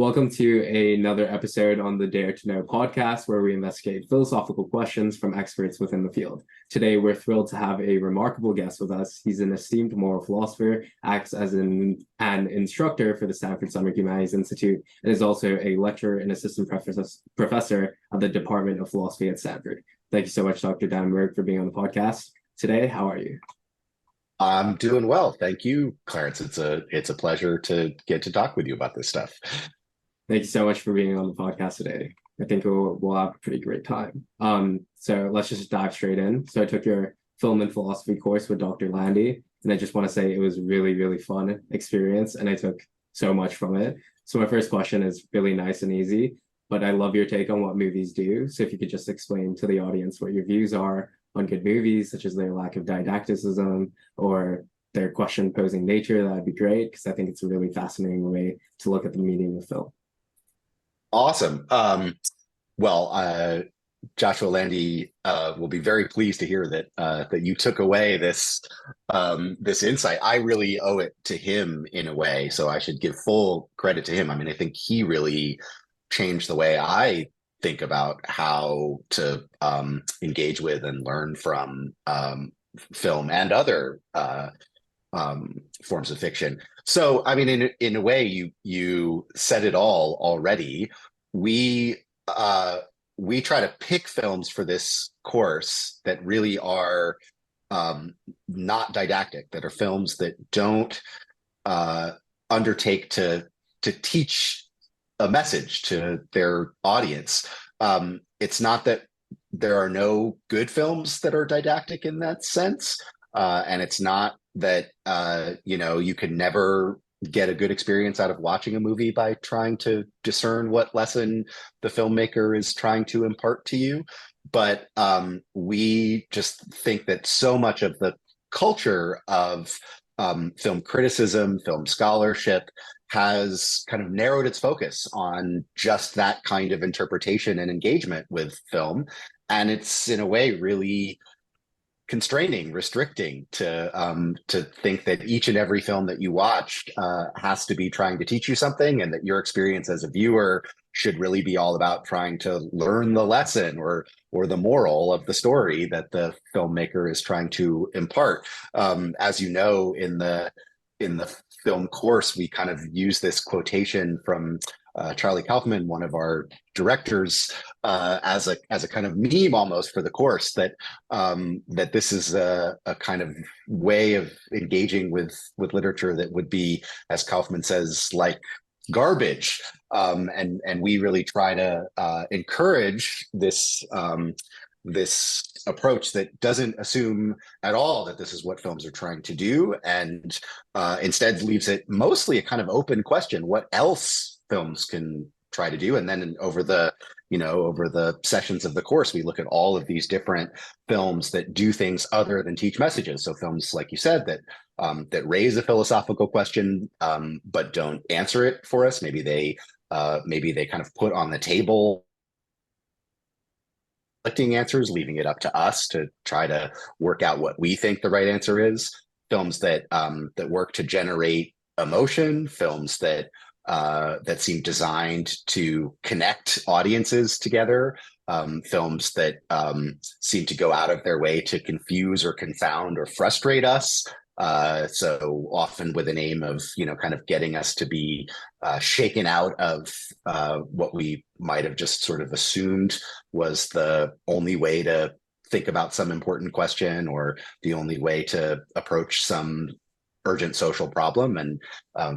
Welcome to another episode on the Dare to Know podcast, where we investigate philosophical questions from experts within the field. Today, we're thrilled to have a remarkable guest with us. He's an esteemed moral philosopher, acts as an instructor for the Stanford Summer Humanities Institute, and is also a lecturer and assistant professor at the Department of Philosophy at Stanford. Thank you so much, Dr. Dannenberg, for being on the podcast today. How are you? I'm doing well. Thank you, Clarence. It's a pleasure to get to talk with you about this stuff. Thank you so much for being on the podcast today. I think we'll have a pretty great time. So let's just dive straight in. So I took your film and philosophy course with Dr. Landy, and I just want to say it was really, really fun experience, and I took so much from it. So my first question is really nice and easy, but I love your take on what movies do. So if you could just explain to the audience what your views are on good movies, such as their lack of didacticism or their question-posing nature, that'd be great, because I think it's a really fascinating way to look at the meaning of film. Awesome. Joshua Landy will be very pleased to hear that you took away this insight. I really owe it to him in a way, so I should give full credit to him. I mean, I think he really changed the way I think about how to engage with and learn from film and other forms of fiction. So, I mean, in a way, you said it all already. We try to pick films for this course that really are not didactic, that are films that don't undertake to teach a message to their audience. It's not that there are no good films that are didactic in that sense, and it's not that you can never get a good experience out of watching a movie by trying to discern what lesson the filmmaker is trying to impart to you. But we just think that so much of the culture of film criticism, film scholarship, has kind of narrowed its focus on just that kind of interpretation and engagement with film. And it's in a way really constraining, restricting to think that each and every film that you watched has to be trying to teach you something, and that your experience as a viewer should really be all about trying to learn the lesson or the moral of the story that the filmmaker is trying to impart. As you know, in the film course, we kind of use this quotation from Charlie Kaufman, one of our directors, as a kind of meme almost for the course, that this is a kind of way of engaging with literature that would be, as Kaufman says, like garbage. And we really try to encourage this approach that doesn't assume at all that this is what films are trying to do, and instead leaves it mostly a kind of open question: what else films can try to do? And then over the sessions of the course, we look at all of these different films that do things other than teach messages. So films, like you said, that raise a philosophical question, but don't answer it for us. Maybe they kind of put on the table conflicting answers, leaving it up to us to try to work out what we think the right answer is. Films that work to generate emotion, films that seem designed to connect audiences together, films that seem to go out of their way to confuse or confound or frustrate us. So often with an aim of, kind of getting us to be shaken out of what we might have just sort of assumed was the only way to think about some important question, or the only way to approach some urgent social problem. And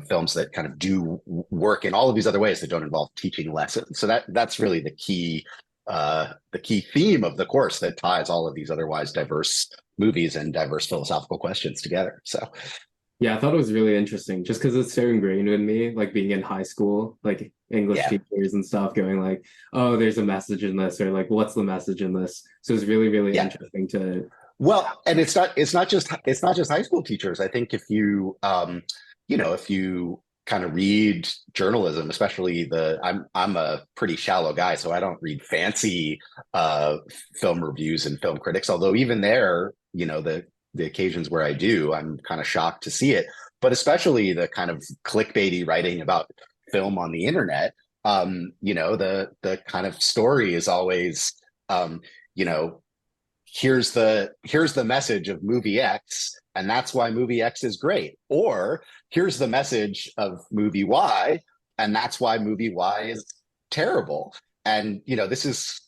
films that kind of do work in all of these other ways that don't involve teaching lessons. So that's really the key theme of the course that ties all of these otherwise diverse movies and diverse philosophical questions together. So yeah, I thought it was really interesting just because it's so ingrained in me, like being in high school, like English teachers and stuff going like, oh, there's a message in this, or like, what's the message in this? So it's really, really interesting to. Well, and it's not just high school teachers. I think if you if you kind of read journalism, especially I'm a pretty shallow guy, so I don't read fancy film reviews and film critics, although even there, the occasions where I do, I'm kind of shocked to see it. But especially the kind of clickbaity writing about film on the internet, the kind of story is always, you know, here's the message of movie X, and that's why movie X is great. Or here's the message of movie Y, and that's why movie Y is terrible. And this is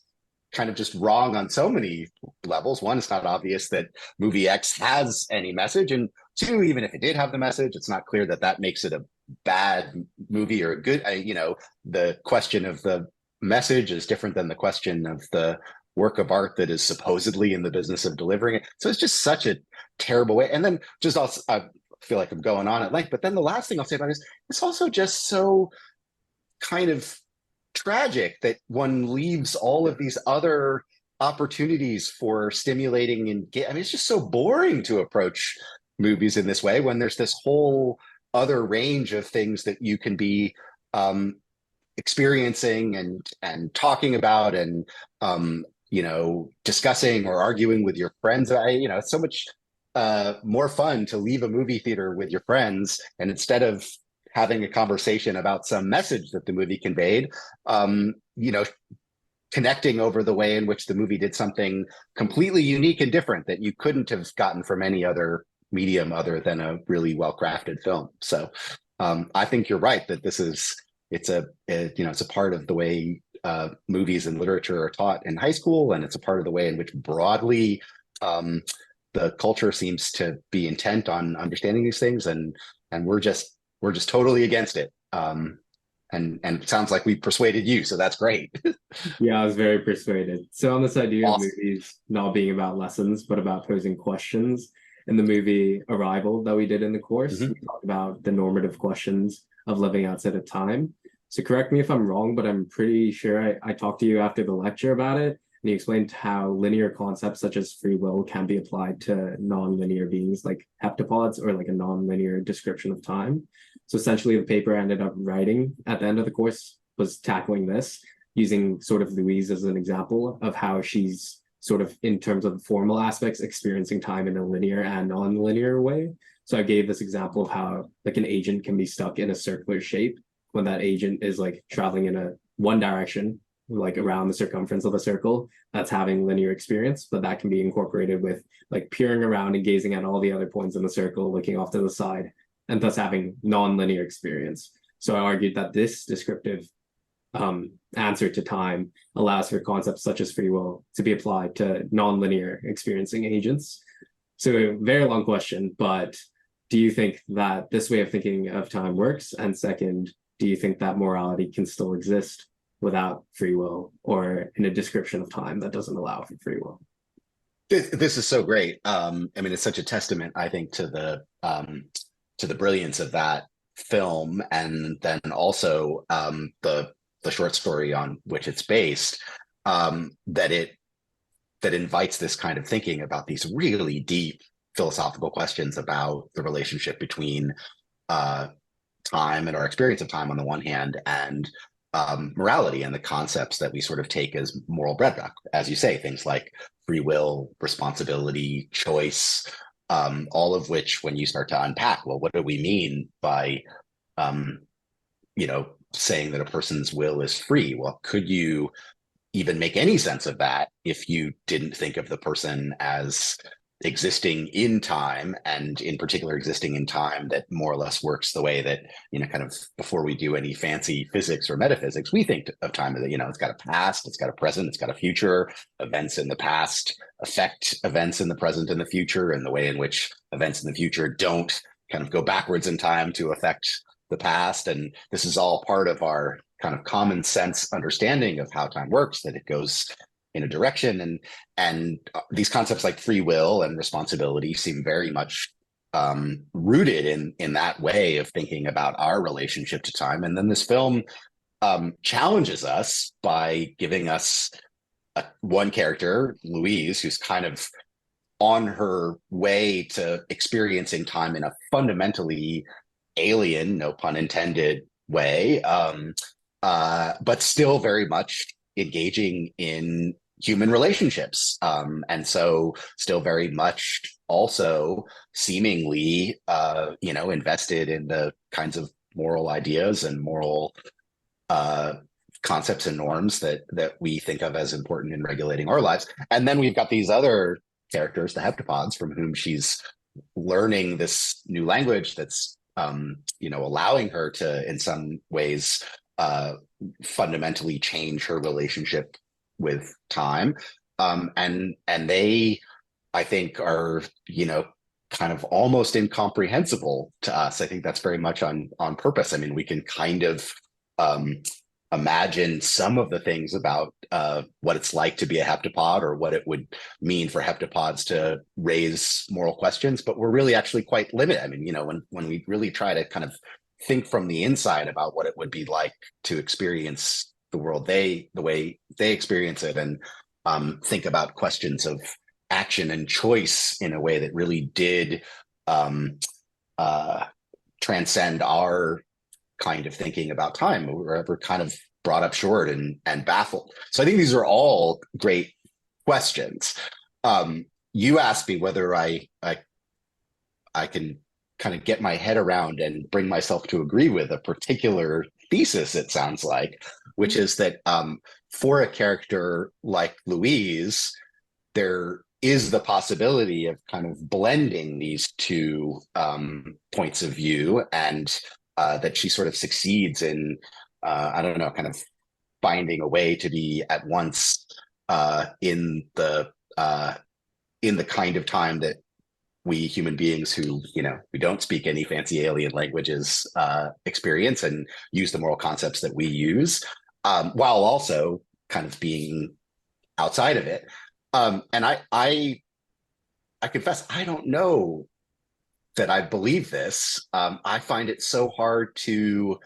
kind of just wrong on so many levels. One, it's not obvious that movie X has any message, and two, even if it did have the message, it's not clear that that makes it a bad movie or a good. The question of the message is different than the question of the work of art that is supposedly in the business of delivering it. So it's just such a terrible way. And then just also, I feel like I'm going on at length, but then the last thing I'll say about it is it's also just so kind of tragic that one leaves all of these other opportunities for stimulating and it's just so boring to approach movies in this way when there's this whole other range of things that you can be experiencing and talking about and discussing or arguing with your friends. It's so much more fun to leave a movie theater with your friends, and instead of having a conversation about some message that the movie conveyed, connecting over the way in which the movie did something completely unique and different that you couldn't have gotten from any other medium other than a really well-crafted film. So I think you're right that it's a part of the way movies and literature are taught in high school, and it's a part of the way in which broadly the culture seems to be intent on understanding these things, and we're just totally against it. And it sounds like we persuaded you, so that's great. Yeah, I was very persuaded. So on this idea Awesome. of movies not being about lessons, but about posing questions, in the movie Arrival that we did in the course, we talked about the normative questions of living outside of time. So correct me if I'm wrong, but I'm pretty sure I talked to you after the lecture about it, and you explained how linear concepts such as free will can be applied to non-linear beings like heptapods, or like a non-linear description of time. So essentially the paper I ended up writing at the end of the course was tackling this, using sort of Louise as an example of how she's sort of, in terms of the formal aspects, experiencing time in a linear and non-linear way. So I gave this example of how like an agent can be stuck in a circular shape when that agent is like traveling in a one direction, like around the circumference of the circle. That's having linear experience, but that can be incorporated with like peering around and gazing at all the other points in the circle, looking off to the side, and thus having non-linear experience. So I argued that this descriptive answer to time allows for concepts such as free will to be applied to non-linear experiencing agents. So a very long question, but do you think that this way of thinking of time works? And second, do you think that morality can still exist without free will, or in a description of time that doesn't allow for free will? This is so great. It's such a testament, I think, to the brilliance of that film, and then also the short story on which it's based, that invites this kind of thinking about these really deep philosophical questions about the relationship between time and our experience of time on the one hand, and morality and the concepts that we sort of take as moral bedrock. As you say, things like free will, responsibility, choice, all of which, when you start to unpack, well, what do we mean by saying that a person's will is free? Well, could you even make any sense of that if you didn't think of the person as existing in time, and in particular existing in time that more or less works the way that, kind of before we do any fancy physics or metaphysics, we think of time as, it's got a past, it's got a present, it's got a future. Events in the past affect events in the present and the future, and the way in which events in the future don't kind of go backwards in time to affect the past. And this is all part of our kind of common sense understanding of how time works, that it goes in a direction. And these concepts like free will and responsibility seem very much rooted in that way of thinking about our relationship to time. And then this film challenges us by giving us one character, Louise, who's kind of on her way to experiencing time in a fundamentally alien, no pun intended, way, but still very much engaging in human relationships, and so still very much also seemingly invested in the kinds of moral ideas and moral concepts and norms that we think of as important in regulating our lives. And then we've got these other characters, the heptapods, from whom she's learning this new language that's allowing her to, in some ways, fundamentally change her relationship with time. And they, I think, are kind of almost incomprehensible to us. I think that's very much on purpose. I mean, we can kind of imagine some of the things about what it's like to be a heptapod, or what it would mean for heptapods to raise moral questions, but we're really actually quite limited. I mean, when we really try to kind of think from the inside about what it would be like to experience the world the way they experience it, and think about questions of action and choice in a way that really did transcend our kind of thinking about time. We're kind of brought up short and baffled. So I think these are all great questions. You asked me whether I can kind of get my head around and bring myself to agree with a particular thesis, it sounds like, which is that for a character like Louise, there is the possibility of kind of blending these two points of view, and that she sort of succeeds in, I don't know, kind of finding a way to be at once in the kind of time that we human beings who, we don't speak any fancy alien languages experience, and use the moral concepts that we use, while also kind of being outside of it. And I confess, I don't know that I believe this. I find it so hard to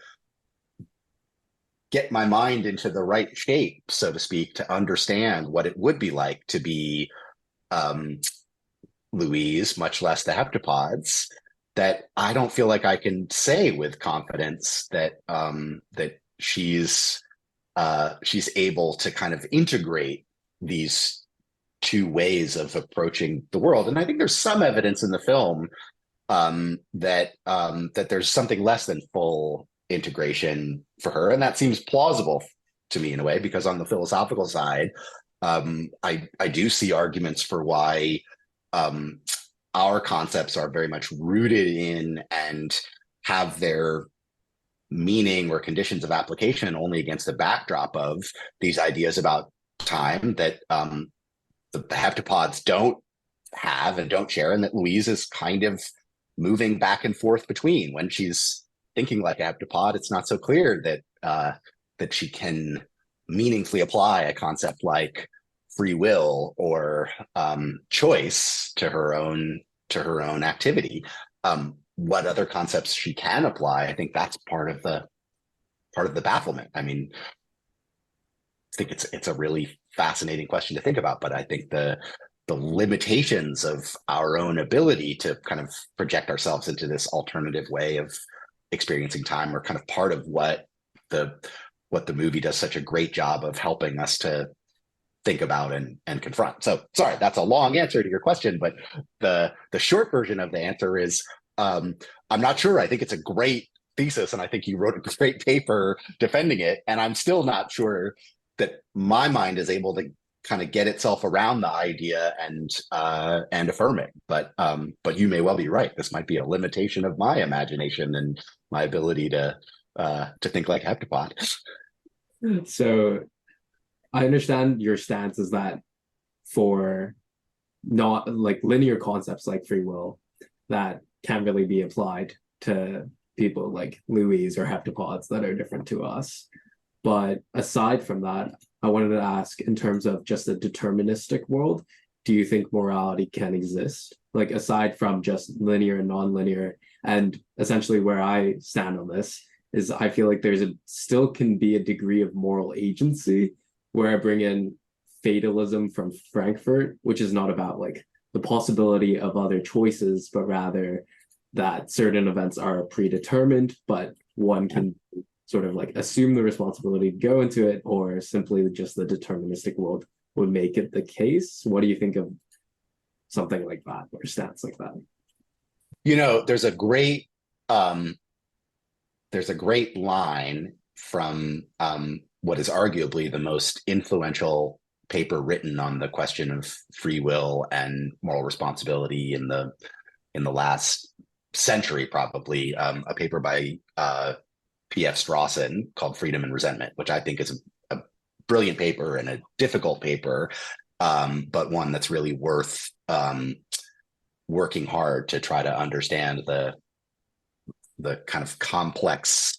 get my mind into the right shape, so to speak, to understand what it would be like to be Louise, much less the heptapods, that I don't feel like I can say with confidence that that she's able to kind of integrate these two ways of approaching the world. And I think there's some evidence in the film that there's something less than full integration for her, and that seems plausible to me in a way, because on the philosophical side, I do see arguments for why our concepts are very much rooted in and have their meaning or conditions of application only against the backdrop of these ideas about time that the heptapods don't have and don't share, and that Louise is kind of moving back and forth between. When she's thinking like a heptapod, it's not so clear that that she can meaningfully apply a concept like free will or choice to her own activity. What other concepts she can apply, I think that's part of the bafflement. I mean, I think it's a really fascinating question to think about, but I think the limitations of our own ability to kind of project ourselves into this alternative way of experiencing time are kind of part of what the movie does such a great job of helping us to think about and confront. So sorry, that's a long answer to your question, but the short version of the answer is I'm not sure. I think it's a great thesis, and I think you wrote a great paper defending it, and I'm still not sure that my mind is able to kind of get itself around the idea and affirm it. But you may well be right. This might be a limitation of my imagination and my ability to think like a heptapod. So I understand your stance is that for not like linear concepts like free will that can't really be applied to people like Louise or heptapods that are different to us. But aside from that, I wanted to ask, in terms of just a deterministic world, do you think morality can exist? Like, aside from just linear and non-linear, and essentially where I stand on this is I feel like still can be a degree of moral agency, where I bring in fatalism from Frankfurt, which is not about like the possibility of other choices, but rather that certain events are predetermined, but one can sort of like assume the responsibility to go into it, or simply just the deterministic world would make it the case. What do you think of something like that, or stance like that? There's a great there's a great line from what is arguably the most influential paper written on the question of free will and moral responsibility in the last century, probably, a paper by P.F. Strawson called Freedom and Resentment, which I think is a brilliant paper and a difficult paper, but one that's really worth working hard to try to understand the kind of complex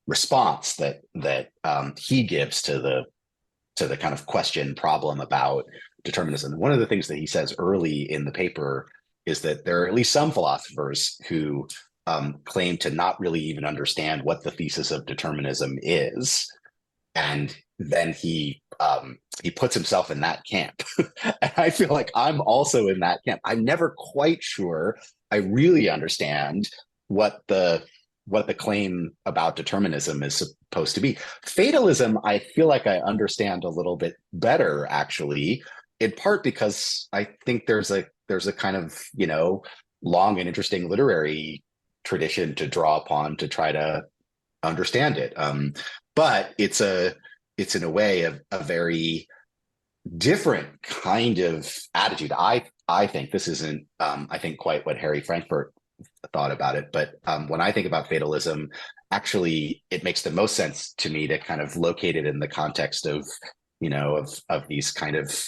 response that he gives to the kind of question problem about determinism. One of the things that he says early in the paper is that there are at least some philosophers who claim to not really even understand what the thesis of determinism is, and then he puts himself in that camp. And I feel like I'm also in that camp. I'm never quite sure I really understand what the claim about determinism is supposed to be. Fatalism, I feel like I understand a little bit better, actually, in part because I think there's a kind of, long and interesting literary tradition to draw upon to try to understand it. But it's in a way a very different kind of attitude. I think this isn't I think quite what Harry Frankfurt thought about it, but when I think about fatalism, actually it makes the most sense to me to kind of locate it in the context of these kind of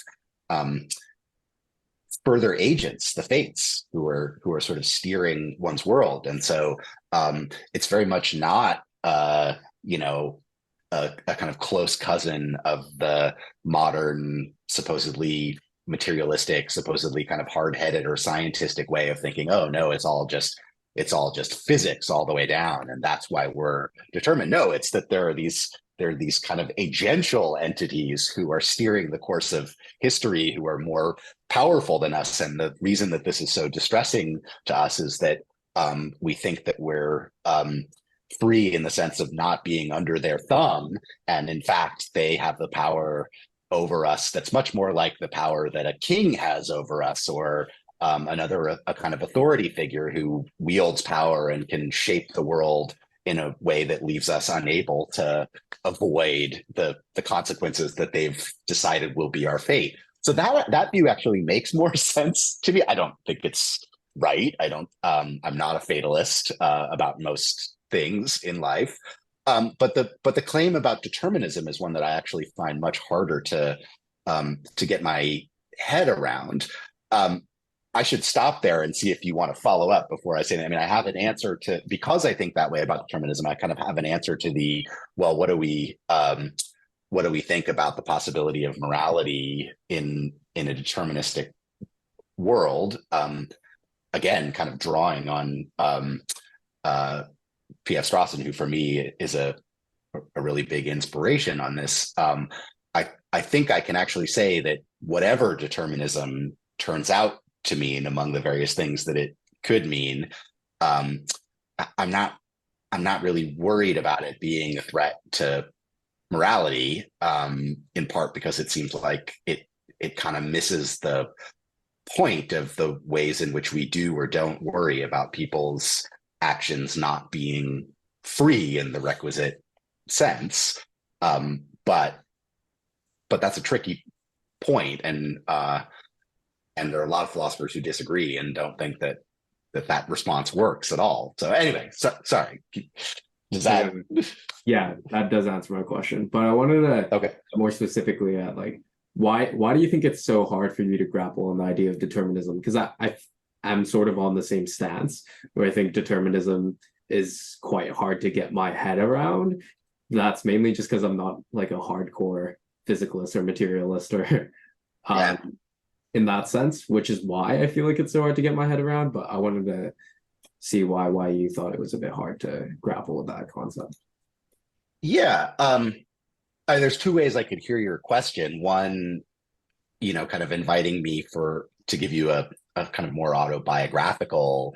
further agents, the fates, who are sort of steering one's world. And so it's very much not a kind of close cousin of the modern, supposedly materialistic, supposedly kind of hard-headed or scientistic way of thinking, oh no, it's all just physics all the way down, and that's why we're determined. No, it's that there are these kind of agential entities who are steering the course of history, who are more powerful than us. And the reason that this is so distressing to us is that we think that we're free in the sense of not being under their thumb, and in fact they have the power over us that's much more like the power that a king has over us, or a kind of authority figure who wields power and can shape the world in a way that leaves us unable to avoid the consequences that they've decided will be our fate. So that view actually makes more sense to me. I don't think it's right. I'm not a fatalist about most things in life. But the claim about determinism is one that I actually find much harder to get my head around. I should stop there and see if you want to follow up before I say that. I mean, I have an answer because I think that way about determinism. I kind of have an answer to what do we think about the possibility of morality in a deterministic world? Again, kind of drawing on P.F. Strawson, who for me is a really big inspiration on this. I think I can actually say that whatever determinism turns out to mean, among the various things that it could mean, I'm not really worried about it being a threat to morality, in part because it seems like it kind of misses the point of the ways in which we do or don't worry about people's actions not being free in the requisite sense. But that's a tricky point, and there are a lot of philosophers who disagree and don't think that response works at all. So anyway, sorry. Does that? Yeah, that does answer my question. But I wanted to more specifically at why do you think it's so hard for you to grapple on the idea of determinism? Because I'm sort of on the same stance where I think determinism is quite hard to get my head around. That's mainly just because I'm not like a hardcore physicalist or materialist or in that sense, which is why I feel like it's so hard to get my head around. But I wanted to see why you thought it was a bit hard to grapple with that concept. Yeah. There's two ways I could hear your question. One, kind of inviting me to give you a kind of more autobiographical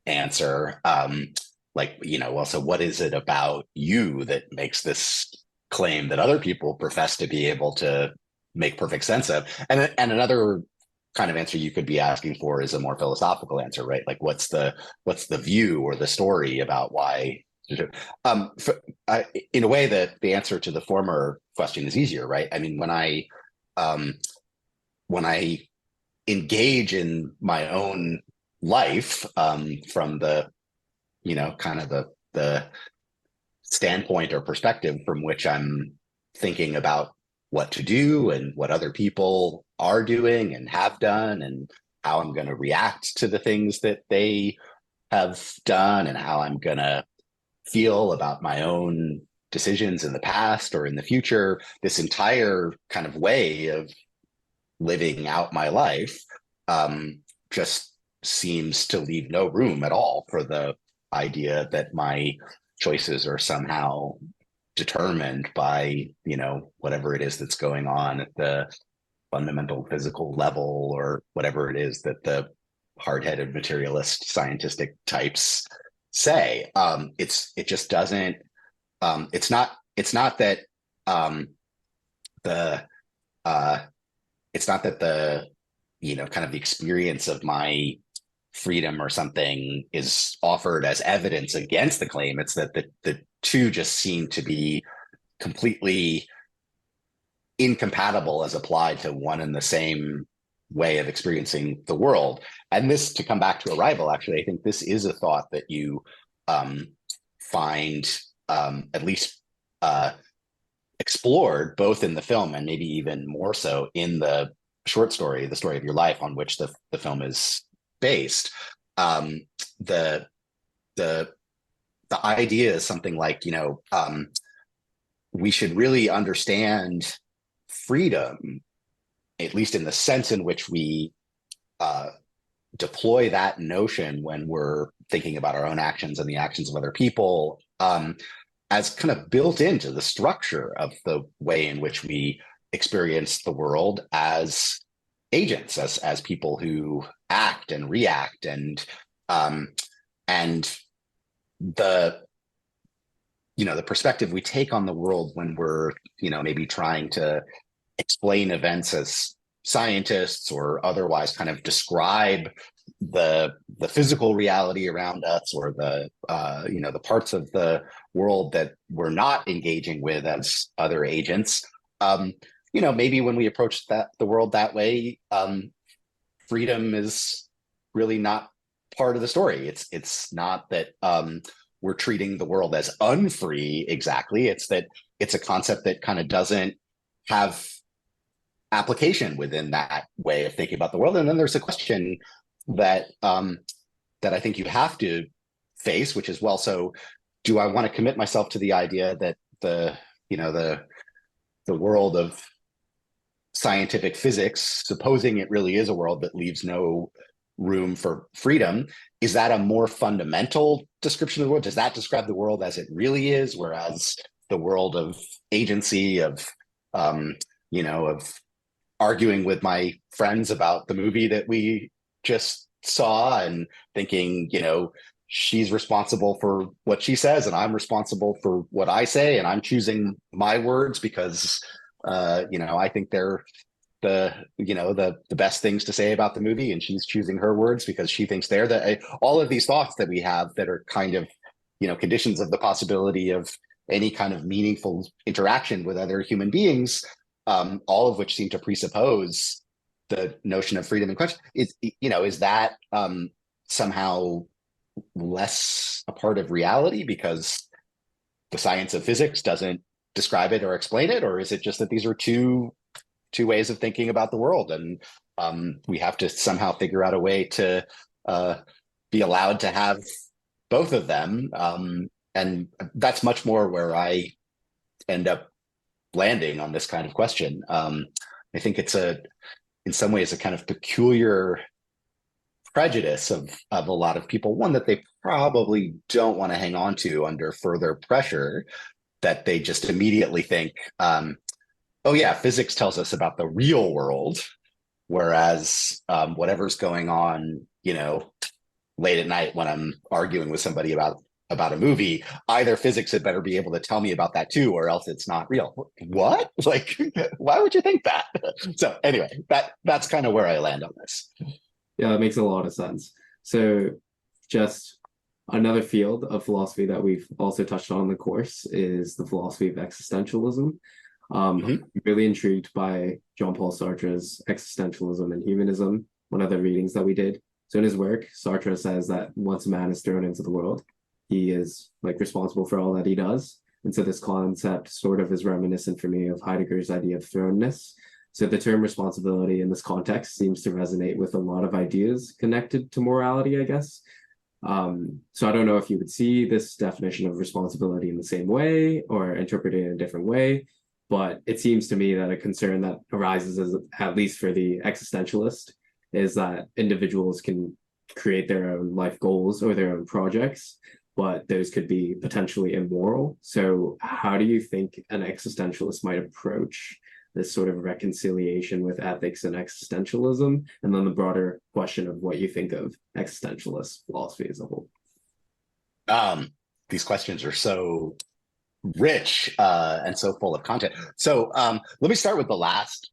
answer. So what is it about you that makes this claim that other people profess to be able to make perfect sense of? And another kind of answer you could be asking for is a more philosophical answer, right? Like what's the view or the story about why In a way, that the answer to the former question is easier, right? I mean, um, when I engage in my own life from the, kind of the standpoint or perspective from which I'm thinking about what to do and what other people are doing and have done and how I'm going to react to the things that they have done and how I'm going to feel about my own decisions in the past or in the future. This entire kind of way of living out my life just seems to leave no room at all for the idea that my choices are somehow determined by, whatever it is that's going on at the fundamental physical level or whatever it is that the hard-headed materialist scientific types say. It just doesn't. It's not that the it's not that the kind of the experience of my freedom or something is offered as evidence against the claim. It's that the two just seem to be completely incompatible as applied to one and the same way of experiencing the world. And this, to come back to Arrival, actually, I think this is a thought that you find at least explored both in the film and maybe even more so in the short story, The Story of Your Life, on which the film is based. The idea is something like, we should really understand freedom, at least in the sense in which we deploy that notion when we're thinking about our own actions and the actions of other people, as kind of built into the structure of the way in which we experience the world as agents, as people who act and react, and the the perspective we take on the world when we're maybe trying to explain events as scientists or otherwise kind of describe the physical reality around us, or the the parts of the world that we're not engaging with as other agents. Maybe when we approach the world that way, freedom is really not part of the story. It's not that we're treating the world as unfree exactly. It's that it's a concept that kind of doesn't have application within that way of thinking about the world. And then there's a question that that I think you have to face, which is, well, so do I want to commit myself to the idea that the world of scientific physics, supposing it really is a world that leaves no room for freedom, is that a more fundamental description of the world? Does that describe the world as it really is, whereas the world of agency, of of arguing with my friends about the movie that we just saw and thinking, she's responsible for what she says and I'm responsible for what I say, and I'm choosing my words because I think they're the best things to say about the movie, and she's choosing her words because she thinks they're all of these thoughts that we have that are kind of conditions of the possibility of any kind of meaningful interaction with other human beings, all of which seem to presuppose the notion of freedom in question. Is that somehow less a part of reality because the science of physics doesn't describe it or explain it? Or is it just that these are two ways of thinking about the world, and we have to somehow figure out a way to be allowed to have both of them? And that's much more where I end up landing on this kind of question. I think it's in some ways a kind of peculiar prejudice of a lot of people, one that they probably don't want to hang on to under further pressure, that they just immediately think, oh yeah, physics tells us about the real world, whereas whatever's going on, late at night when I'm arguing with somebody about a movie, either physics had better be able to tell me about that too, or else it's not real. What? Like, why would you think that? So anyway, that's kind of where I land on this. Yeah, that makes a lot of sense. So just Another field of philosophy that we've also touched on in the course is the philosophy of existentialism. Mhm. I'm really intrigued by Jean-Paul Sartre's Existentialism and Humanism, one of the readings that we did. So in his work, Sartre says that once a man is thrown into the world, he is like responsible for all that he does. And so this concept sort of is reminiscent for me of Heidegger's idea of thrownness. So the term responsibility in this context seems to resonate with a lot of ideas connected to morality, I guess. So I don't know if you would see this definition of responsibility in the same way or interpret it in a different way, but it seems to me that a concern that arises, as, at least for the existentialist, is that individuals can create their own life goals or their own projects, but those could be potentially immoral. So how do you think an existentialist might approach this sort of reconciliation with ethics and existentialism, and then the broader question of what you think of existentialist philosophy as a whole? These questions are so rich and so full of content. So let me start with the last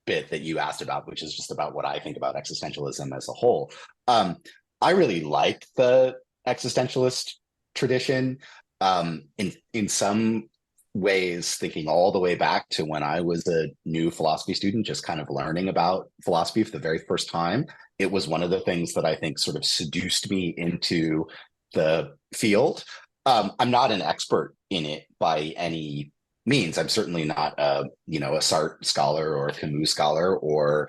bit that you asked about, which is just about what I think about existentialism as a whole. I really like the existentialist tradition. In some ways, thinking all the way back to when I was a new philosophy student, just kind of learning about philosophy for the very first time, it was one of the things that I think sort of seduced me into the field. I'm not an expert in it by any means. I'm certainly not a Sartre scholar or a Camus scholar, or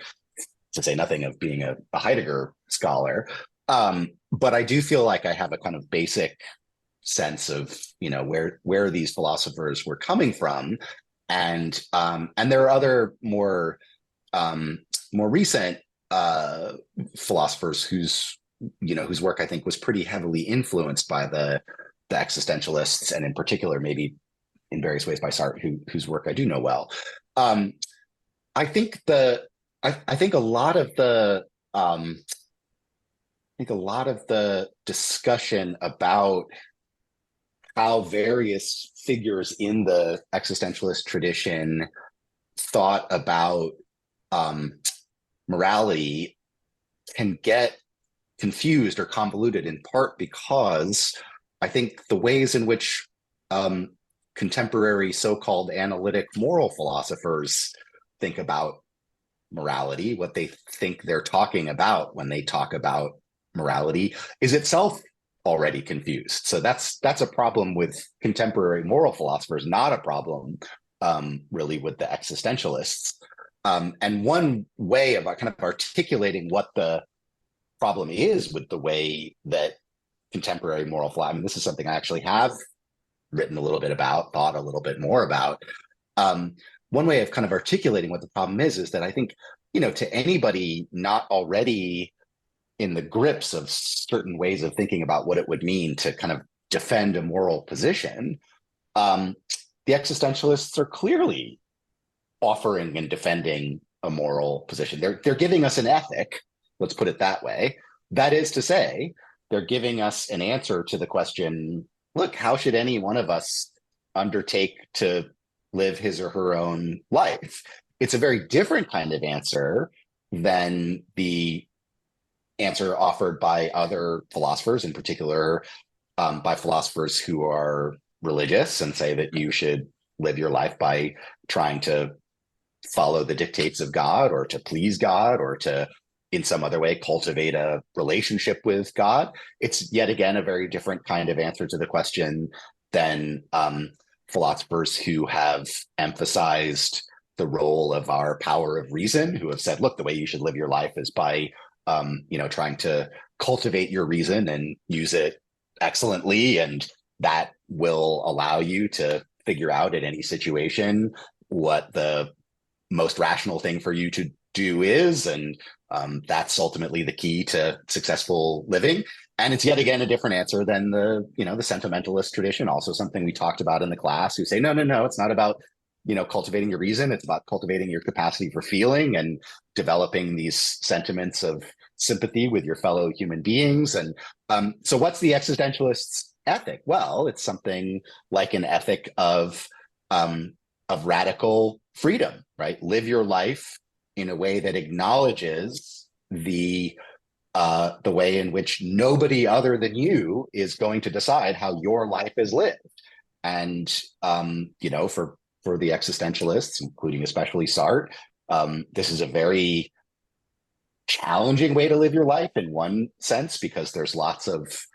to say nothing of being a Heidegger scholar. But I do feel like I have a kind of basic sense of where these philosophers were coming from, and there are other more recent philosophers whose work I think was pretty heavily influenced by the existentialists, and in particular maybe in various ways by Sartre, whose work I do know well. I think I think a lot of the discussion about how various figures in the existentialist tradition thought about morality can get confused or convoluted, in part because I think the ways in which contemporary so-called analytic moral philosophers think about morality, what they think they're talking about when they talk about morality, is itself already confused. So that's a problem with contemporary moral philosophers, not a problem really with the existentialists. And one way of kind of articulating what the problem is with the way that contemporary moral philosophy, I mean, this is something I actually have written a little bit about, thought a little bit more about. One way of kind of articulating what the problem is that I think, to anybody not already in the grips of certain ways of thinking about what it would mean to kind of defend a moral position, the existentialists are clearly offering and defending a moral position. They're giving us an ethic, let's put it that way. That is to say, they're giving us an answer to the question, look, how should any one of us undertake to live his or her own life? It's a very different kind of answer than the answer offered by other philosophers, in particular by philosophers who are religious and say that you should live your life by trying to follow the dictates of God, or to please God, or to in some other way cultivate a relationship with God. It's yet again a very different kind of answer to the question than philosophers who have emphasized the role of our power of reason, who have said, look, the way you should live your life is by trying to cultivate your reason and use it excellently, and that will allow you to figure out in any situation what the most rational thing for you to do is, and that's ultimately the key to successful living. And it's yet again a different answer than the sentimentalist tradition, also something we talked about in the class, who say, no, it's not about cultivating your reason, it's about cultivating your capacity for feeling and developing these sentiments of sympathy with your fellow human beings. And so what's the existentialist's ethic? Well, it's something like an ethic of radical freedom, right? Live your life in a way that acknowledges the the way in which nobody other than you is going to decide how your life is lived. And for the existentialists, including especially Sartre, this is a very challenging way to live your life in one sense, because there's lots of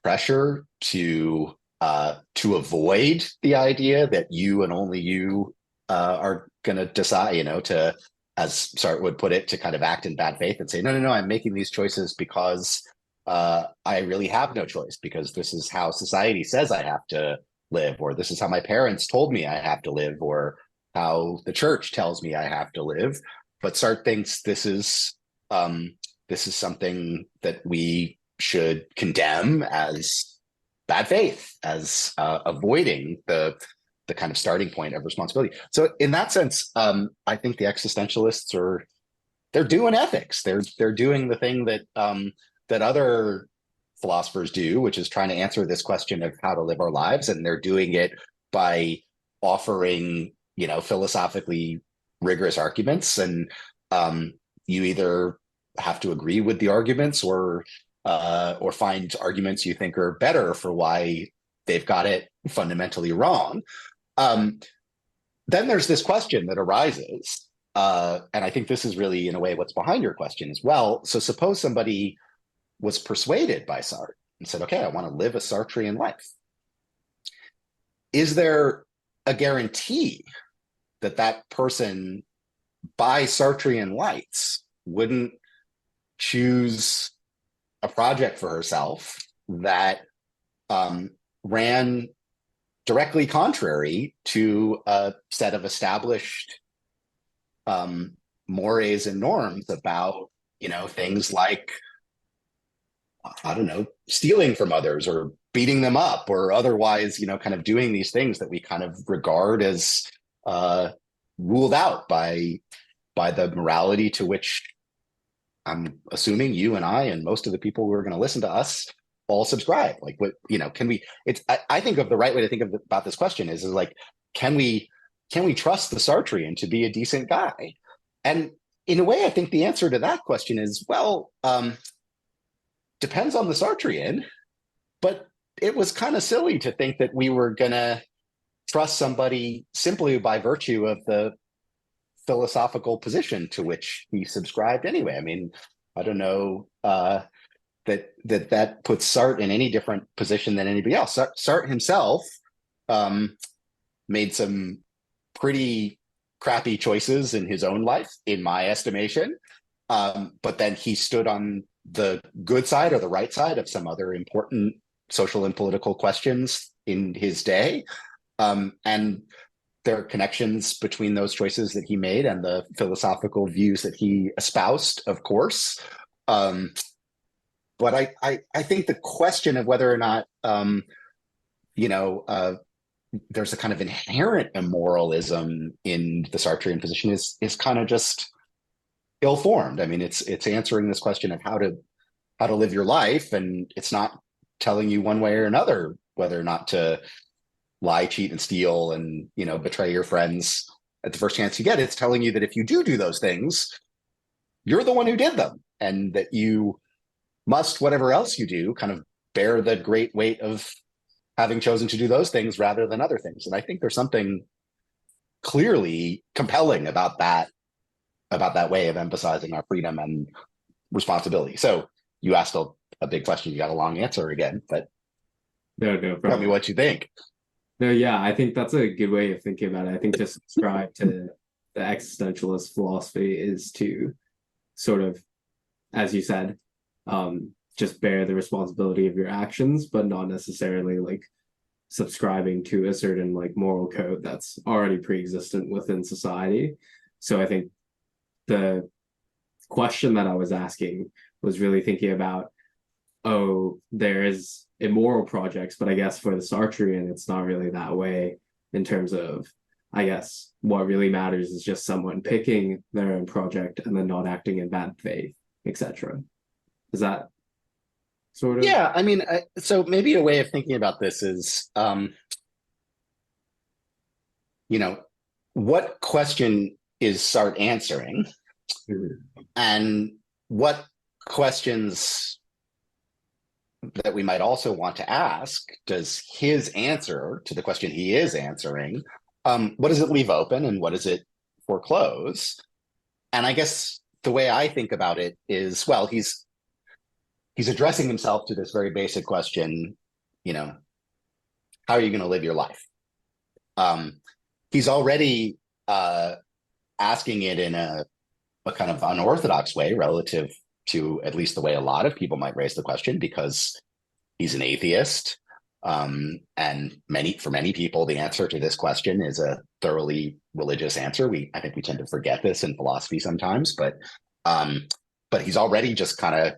pressure to avoid the idea that you and only you are going to decide, to, as Sartre would put it, to kind of act in bad faith and say, no, I'm making these choices because I really have no choice, because this is how society says I have to live, or this is how my parents told me I have to live, or how the church tells me I have to live. But Sartre thinks this is something that we should condemn as bad faith, as avoiding the kind of starting point of responsibility. So in that sense, I think the existentialists they're doing ethics. They're doing the thing that that other philosophers do, which is trying to answer this question of how to live our lives, and they're doing it by offering, philosophically rigorous arguments, and you either have to agree with the arguments or find arguments you think are better for why they've got it fundamentally wrong. Then there's this question that arises, and I think this is really, in a way, what's behind your question as well. So suppose somebody was persuaded by Sartre and said, okay, I want to live a Sartrean life. Is there a guarantee that that person, by Sartrean lights, wouldn't choose a project for herself that ran directly contrary to a set of established mores and norms about, things like, I don't know, stealing from others or beating them up, or otherwise, kind of doing these things that we kind of regard as ruled out by the morality to which I'm assuming you and I and most of the people who are going to listen to us all subscribe. Like, what, can we, I think of the right way to think about this question is like, can we trust the Sartrean to be a decent guy? And in a way, I think the answer to that question is, well, depends on the Sartrean, but it was kind of silly to think that we were going to trust somebody simply by virtue of the philosophical position to which he subscribed anyway. I mean, I don't know that puts Sartre in any different position than anybody else. Sartre himself made some pretty crappy choices in his own life, in my estimation. But then he stood on the good side or the right side of some other important social and political questions in his day. And there are connections between those choices that he made and the philosophical views that he espoused, of course. But I think the question of whether or not, there's a kind of inherent immoralism in the Sartrean position is kind of just ill-formed. I mean, it's answering this question of how to live your life, and it's not telling you one way or another whether or not to lie, cheat, and steal, and betray your friends at the first chance you get. It's telling you that if you do those things, you're the one who did them, and that you must, whatever else you do, kind of bear the great weight of having chosen to do those things rather than other things. And I think there's something clearly compelling about that way of emphasizing our freedom and responsibility. So you asked a big question, you got a long answer again, but no tell me problem. what you think. No, yeah, I think that's a good way of thinking about it. I think to subscribe to the existentialist philosophy is to sort of, as you said, just bear the responsibility of your actions, but not necessarily like subscribing to a certain like moral code that's already pre-existent within society. So I think the question that I was asking was really thinking about, oh, there is immoral projects, but I guess for the Sartrean, it's not really that way in terms of, I guess, what really matters is just someone picking their own project and then not acting in bad faith, etc. Is that sort of? Yeah, I mean, so maybe a way of thinking about this is, what question is Sartre answering? Mhm. And what questions that we might also want to ask, does his answer to the question he is answering, what does it leave open and what does it foreclose? And I guess the way I think about it is, well, he's addressing himself to this very basic question, how are you going to live your life? He's already asking it in a kind of unorthodox way relative to at least the way a lot of people might raise the question, because he's an atheist. And for many people, the answer to this question is a thoroughly religious answer. I think we tend to forget this in philosophy sometimes, but he's already just kind of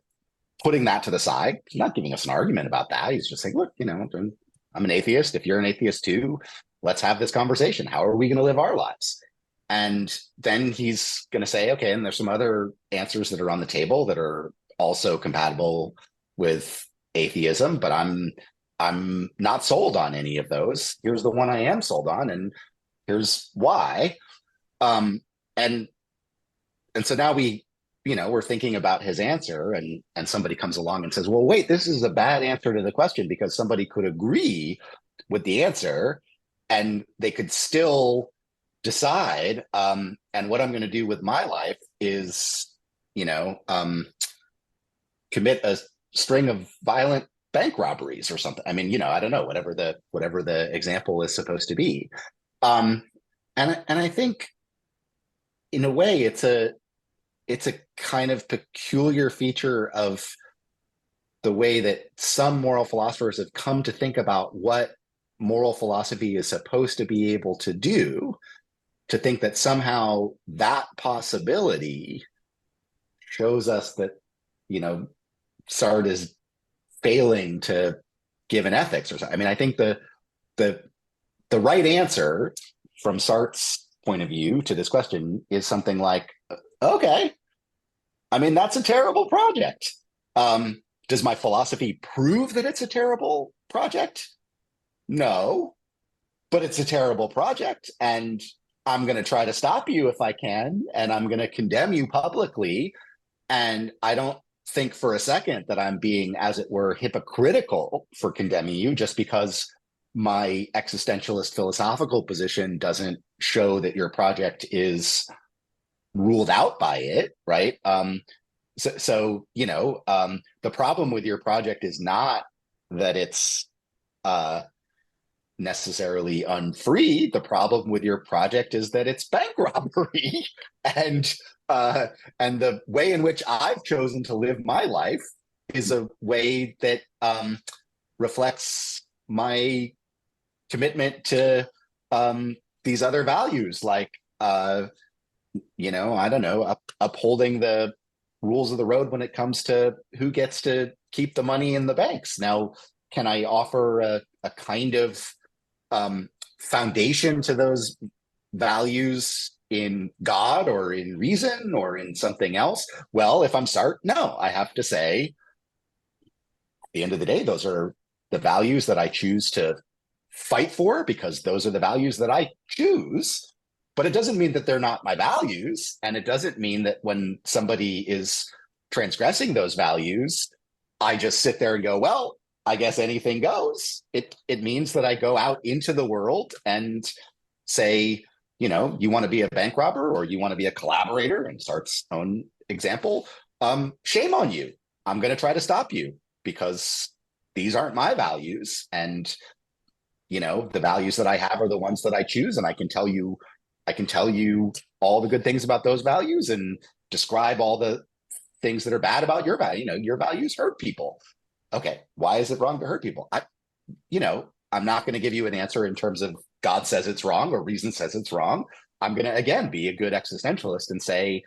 putting that to the side. He's not giving us an argument about that. He's just saying, look, I'm an atheist. If you're an atheist too, let's have this conversation. How are we going to live our lives? And then he's going to say, okay, and there's some other answers that are on the table that are also compatible with atheism, but I'm not sold on any of those. Here's the one I am sold on, and here's why. And so now we're thinking about his answer, and somebody comes along and says, well, wait, this is a bad answer to the question, because somebody could agree with the answer and they could still decide, and what I'm going to do with my life is, commit a string of violent bank robberies or something. I mean, I don't know, whatever the example is supposed to be. And I think in a way it's a kind of peculiar feature of the way that some moral philosophers have come to think about what moral philosophy is supposed to be able to do, to think that somehow that possibility shows us that, Sartre is failing to give an ethics or something. I mean, I think the right answer from Sartre's point of view to this question is something like, okay, I mean, that's a terrible project. Does my philosophy prove that it's a terrible project? No, but it's a terrible project. And I'm going to try to stop you if I can, and I'm going to condemn you publicly. And I don't think for a second that I'm being, as it were, hypocritical for condemning you just because my existentialist philosophical position doesn't show that your project is ruled out by it, right? So the problem with your project is not that it's necessarily unfree. The problem with your project is that it's bank robbery, and the way in which I've chosen to live my life is a way that reflects my commitment to these other values, like I don't know, upholding the rules of the road when it comes to who gets to keep the money in the banks. Now, can I offer a kind of foundation to those values in God or in reason or in something else? Well, if I'm Sartre, no, I have to say, at the end of the day, those are the values that I choose to fight for, because those are the values that I choose. But it doesn't mean that they're not my values. And it doesn't mean that when somebody is transgressing those values, I just sit there and go, well, I guess anything goes. It means that I go out into the world and say, you want to be a bank robber or you want to be a collaborator, and Sartre's own example, shame on you. I'm going to try to stop you because these aren't my values. And, the values that I have are the ones that I choose. And I can tell you all the good things about those values and describe all the things that are bad about your value. Your values hurt people. Okay, why is it wrong to hurt people? I'm not going to give you an answer in terms of God says it's wrong or reason says it's wrong. I'm going to, again, be a good existentialist and say,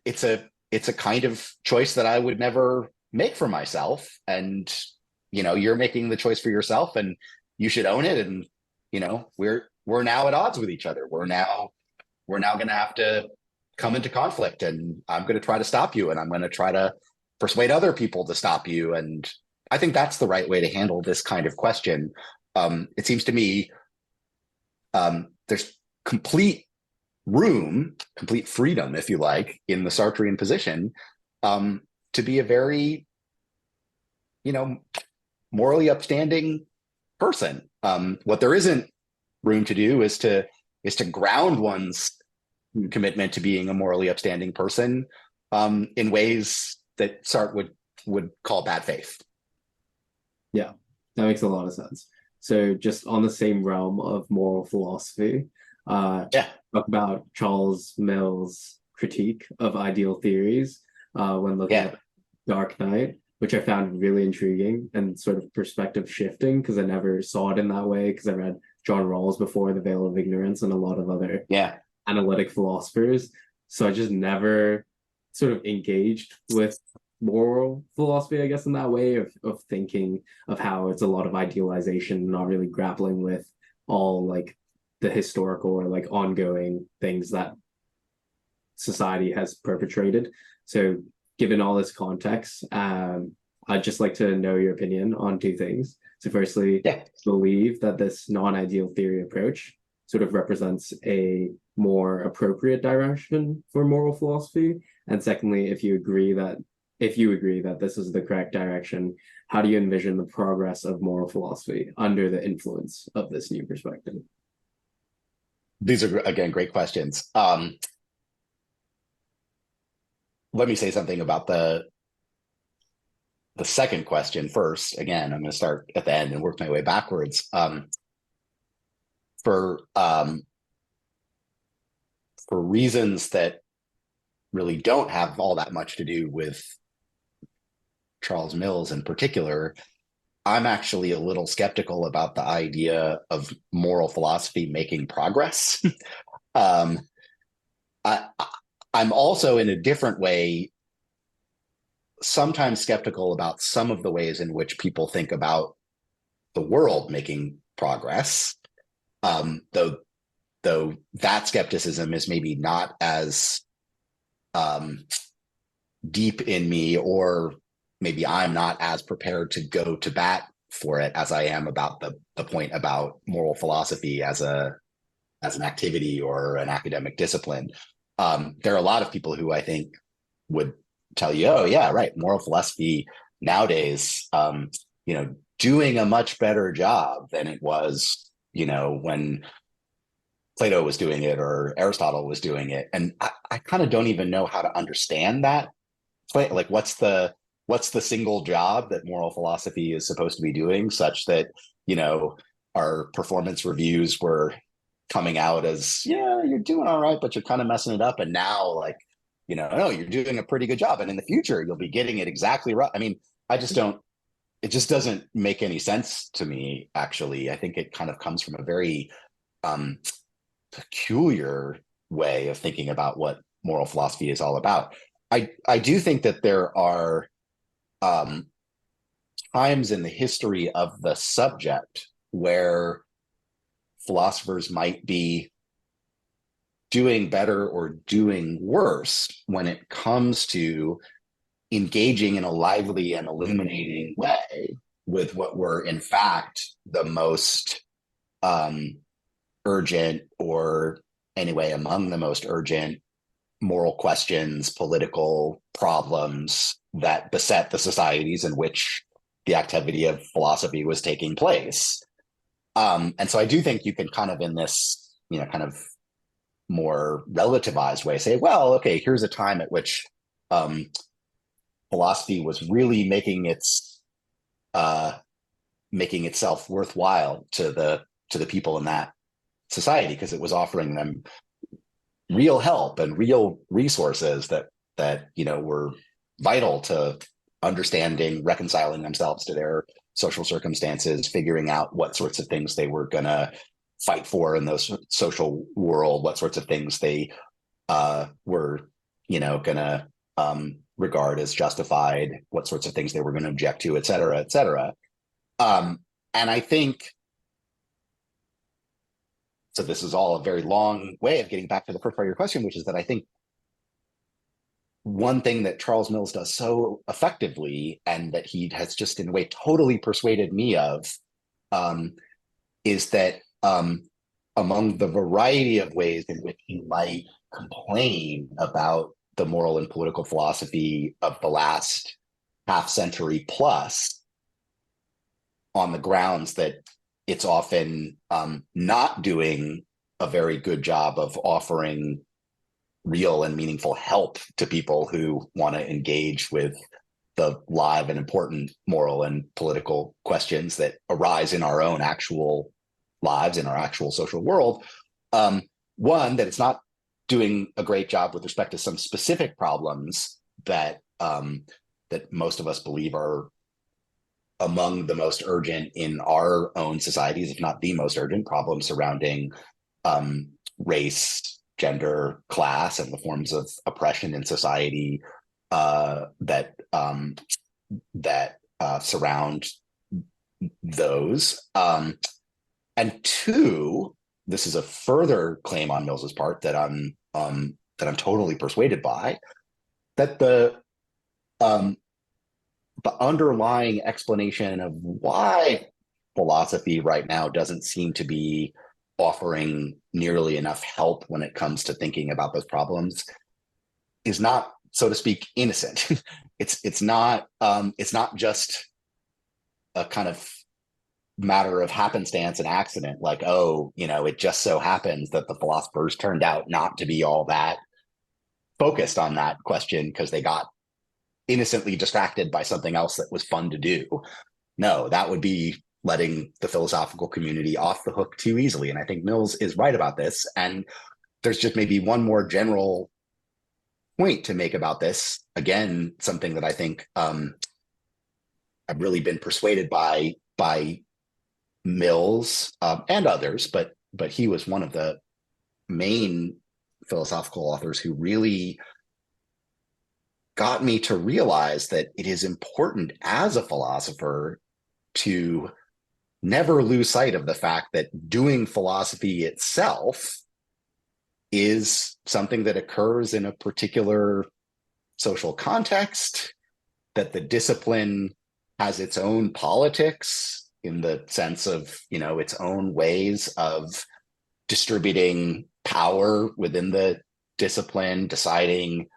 it's a kind of choice that I would never make for myself. And, you're making the choice for yourself and you should own it. And, we're now at odds with each other. We're now going to have to come into conflict, and I'm going to try to stop you, and I'm going to try to persuade other people to stop you. And I think that's the right way to handle this kind of question. It seems to me there's complete room, complete freedom, if you like, in the Sartrean position, to be a very, morally upstanding person. What there isn't room to do is to ground one's commitment to being a morally upstanding person in ways that Sartre would call bad faith. Yeah, that makes a lot of sense. So just on the same realm of moral philosophy, Yeah. talk about Charles Mill's critique of ideal theories when looking Yeah. at Dark Knight, which I found really intriguing and sort of perspective shifting because I never saw it in that way because I read John Rawls before, The Veil of Ignorance, and a lot of other Yeah. analytic philosophers. So I just never sort of engaged with moral philosophy, I guess, in that way of thinking of how it's a lot of idealization, not really grappling with all like the historical or like ongoing things that society has perpetrated. So given all this context, I'd just like to know your opinion on two things. So firstly, Yeah. believe that this non-ideal theory approach sort of represents a more appropriate direction for moral philosophy. And secondly, if you agree that this is the correct direction, how do you envision the progress of moral philosophy under the influence of this new perspective? These are, again, great questions. Let me say something about the second question first. Again, I'm going to start at the end and work my way backwards. For reasons that really don't have all that much to do with Charles Mills in particular, I'm actually a little skeptical about the idea of moral philosophy making progress. I'm also, in a different way, sometimes skeptical about some of the ways in which people think about the world making progress. Though that skepticism is maybe not as deep in me, or maybe I'm not as prepared to go to bat for it as I am about the point about moral philosophy as an activity or an academic discipline. There are a lot of people who I think would tell you, oh yeah, right, moral philosophy nowadays, doing a much better job than it was, when Plato was doing it or Aristotle was doing it. And I kind of don't even know how to understand that. Like, what's the single job that moral philosophy is supposed to be doing, such that, our performance reviews were coming out as, yeah, you're doing all right, but you're kind of messing it up. And now, like, no, you're doing a pretty good job. And in the future, you'll be getting it exactly right. I mean, it just doesn't make any sense to me, actually. I think it kind of comes from a very peculiar way of thinking about what moral philosophy is all about. I do think that there are times in the history of the subject where philosophers might be doing better or doing worse when it comes to engaging in a lively and illuminating way with what were in fact the most urgent, or anyway among the most urgent, moral questions, political problems that beset the societies in which the activity of philosophy was taking place. And so I do think you can kind of, in this, kind of more relativized way, say, well, okay, here's a time at which philosophy was really making itself worthwhile to the people in that society, because it was offering them real help and real resources that were vital to understanding, reconciling themselves to their social circumstances, figuring out what sorts of things they were going to fight for in those social world, what sorts of things they were going to regard as justified, what sorts of things they were going to object to, et cetera, et cetera. And I think, so this is all a very long way of getting back to the first part of your question, which is that I think one thing that Charles Mills does so effectively, and that he has just in a way totally persuaded me of, is that among the variety of ways in which you might complain about the moral and political philosophy of the last half century plus, on the grounds that it's often not doing a very good job of offering real and meaningful help to people who want to engage with the live and important moral and political questions that arise in our own actual lives, in our actual social world. One, that it's not doing a great job with respect to some specific problems that that most of us believe are among the most urgent in our own societies, if not the most urgent problems surrounding race, gender, class, and the forms of oppression in society that surround those. And two, this is a further claim on Mills's part that I'm totally persuaded by, that the underlying explanation of why philosophy right now doesn't seem to be offering nearly enough help when it comes to thinking about those problems is not, so to speak, innocent. It's not just a kind of matter of happenstance and accident, like, oh, it just so happens that the philosophers turned out not to be all that focused on that question because they got innocently distracted by something else that was fun to do. No, that would be letting the philosophical community off the hook too easily. And I think Mills is right about this. And there's just maybe one more general point to make about this. Again, something that I think I've really been persuaded by Mills and others, but he was one of the main philosophical authors who really got me to realize that it is important as a philosopher to never lose sight of the fact that doing philosophy itself is something that occurs in a particular social context, that the discipline has its own politics in the sense of, its own ways of distributing power within the discipline, deciding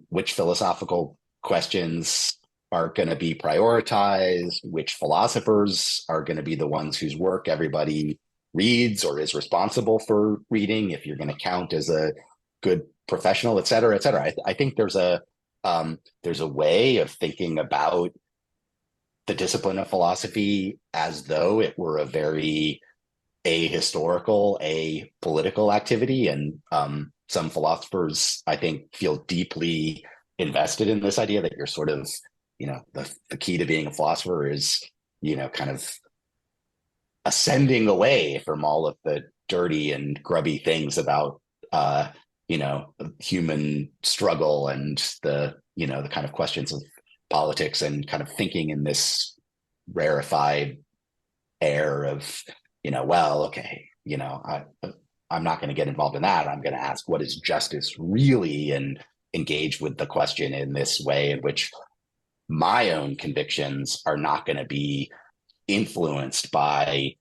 which philosophical questions are going to be prioritized, which philosophers are going to be the ones whose work everybody reads or is responsible for reading, if you're going to count as a good professional, et cetera, et cetera. I think there's a way of thinking about the discipline of philosophy as though it were a very ahistorical, apolitical activity. And some philosophers, I think, feel deeply invested in this idea that you're sort of, the key to being a philosopher is, kind of ascending away from all of the dirty and grubby things about, human struggle and the kind of questions of politics, and kind of thinking in this rarefied air of, well, okay, I'm not going to get involved in that. I'm going to ask, what is justice really, and engage with the question in this way in which my own convictions are not going to be influenced by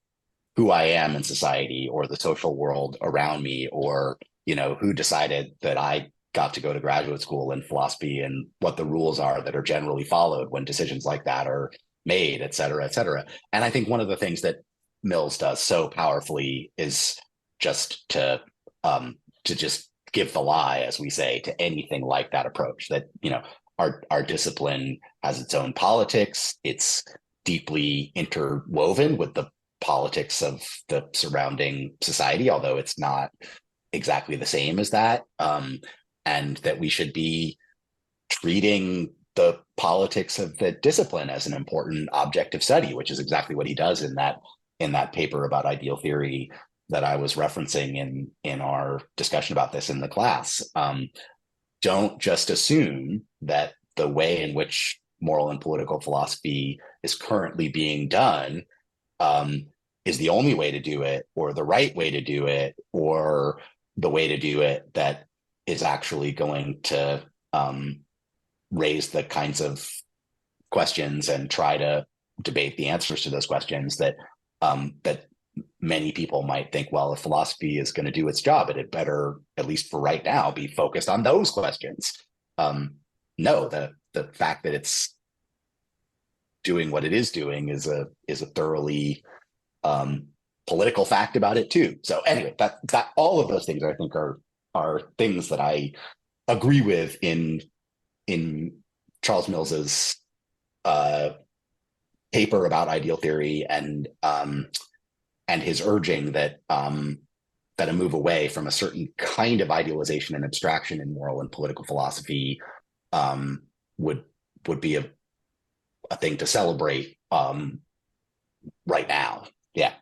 who I am in society or the social world around me, or, who decided that I got to go to graduate school in philosophy and what the rules are that are generally followed when decisions like that are made, et cetera, et cetera. And I think one of the things that Mills does so powerfully is just to just give the lie, as we say, to anything like that approach, that, our discipline has its own politics. It's deeply interwoven with the politics of the surrounding society, although it's not exactly the same as that. And that we should be treating the politics of the discipline as an important object of study, which is exactly what he does in that paper about ideal theory that I was referencing in our discussion about this in the class. Don't just assume that the way in which moral and political philosophy is currently being done is the only way to do it, or the right way to do it, or the way to do it that is actually going to raise the kinds of questions and try to debate the answers to those questions that many people might think, well, if philosophy is going to do its job, it had better, at least for right now, be focused on those questions. No, the fact that it's doing what it is doing is a thoroughly political fact about it too. So anyway, that all of those things I think are things that I agree with in Charles Mills's paper about ideal theory, and his urging that that a move away from a certain kind of idealization and abstraction in moral and political philosophy would be a thing to celebrate right now. Yeah.